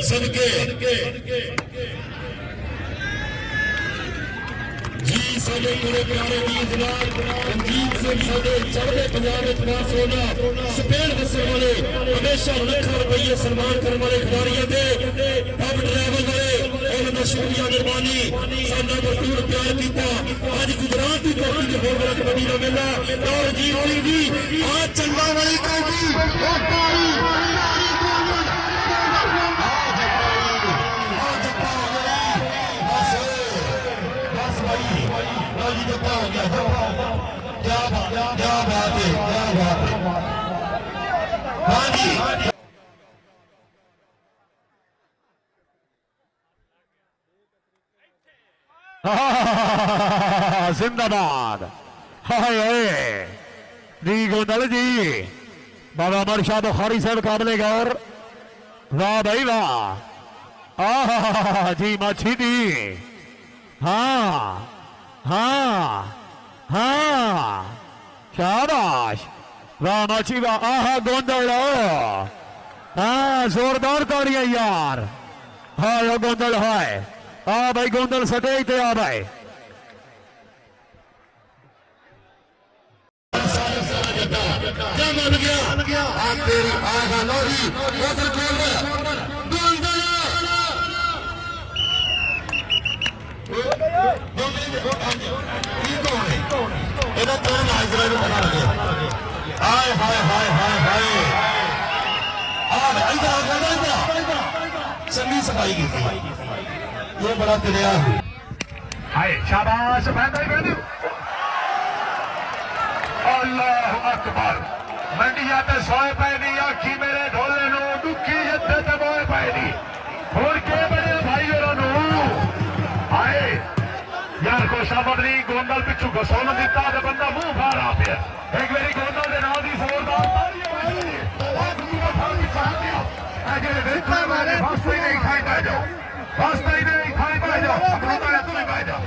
सदके जी साडे बड़े प्यारे वीर जनाब रंजीत सिंह साडे चढ़दे पंजाब विच पास होना स्पेन वसन वाले हमेशा लाखां रुपये सन्मान करने वाले खिलाड़ियों के पब ड्राइवर वाले उन्होंने शुक्रिया मेहरबानी साडा भरपूर प्यार किया। अज गुजरात की धरती ते होने वाला कबड्डी का मेला और रंजीत सिंह जी आज चंगा वाली कौमी क्या बात है, क्या बात है। हाँ जी जिंदाबाद। हाय जी गोंदल जी बाबा अमर शाह बुखारी साहब काबिले गौर। वाह भाई वाह जी माछी दी। हाँ हाँ हाँ शाबाश वाह माछी वाह। आहा गोंदल हाँ जोरदार ताड़ियां यार। हाँ यो गोंदल है आ भाई गोंदल सटेज ते आ भाई क्या बन गया आप तेरी आहा लोरी उधर खेल हाय हाय हाय हाय हाय चंगी सफाई की ये बड़ा तिरिया हाय शाबाश अल्लाह अकबर मंडिया ते सोए पै दी आखी मेरे ढोले नु दुखी जिथे ते मोए पै दी होर के बड़े भाई होरां आए यार को समझ नहीं गोंदल पिछू घसोन दिता ते बंदा मुंह फाड़ आ पिया। एक मेरी गोंदल दे नाल दी जोरदार ताली होई और दूसरा फाड़ के साथ दिया अजे देखा मारे फांसी नहीं खाई पा जाओ फांसी नहीं खाई पा जाओ अपना तो तू ही पा जाओ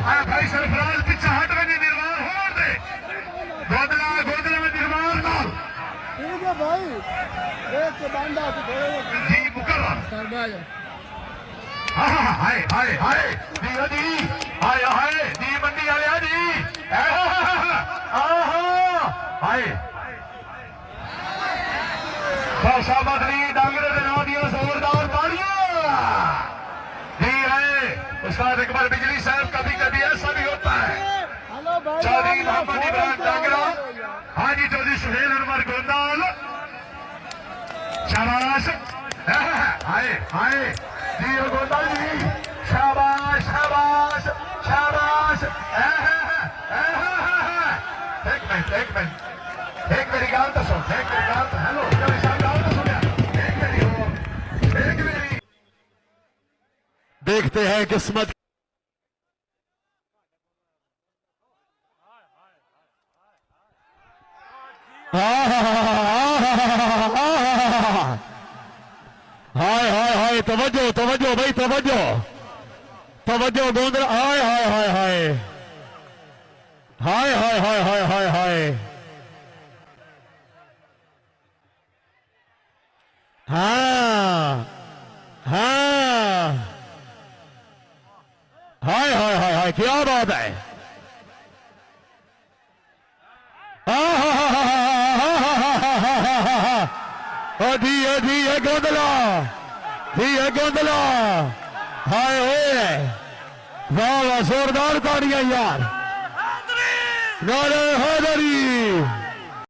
आ भाई सरफराज पीछे हट में निर्माण होर दे गोदला गोदला में निर्माण नाल ठीक है भाई एक बांधा जी मुकर्रम सरबाज हाय हाय हाय दी दी हाय हाय दी मंडी वाले दी आहा हाय भाषा बदली डांगरे दे नाम दिया जोरदार तालियां दी है उसका एक बार बिजली साहब कभी कभी ऐसा भी होता है। चौधरी मोहम्मद इमरान डांगरा हाँ जी चौधरी सुहेल अनवर गोंदाल शाबाश हाय हाय जी गोंदाल जी शाबाश शाबाश शाबाश एक मिनट एक मेरी गाल तो सुन एक मेरी गाल तो हेलो चौधरी साहब गाल तो सुन एक मेरी देखते हैं किस्मत हाय हाय हाय तवज्जो तवज्जो भाई तवज्जो तवज्जो गोंदल हाय हाय हाय हाय हाय हाय हाय हाय हाय हाय हाँ हाँ हाय हाय हाय हाय क्या बात है। धी है गोंदला हाय ओए वाह वाह जोरदार ताड़ियां यार नारे हैदरी।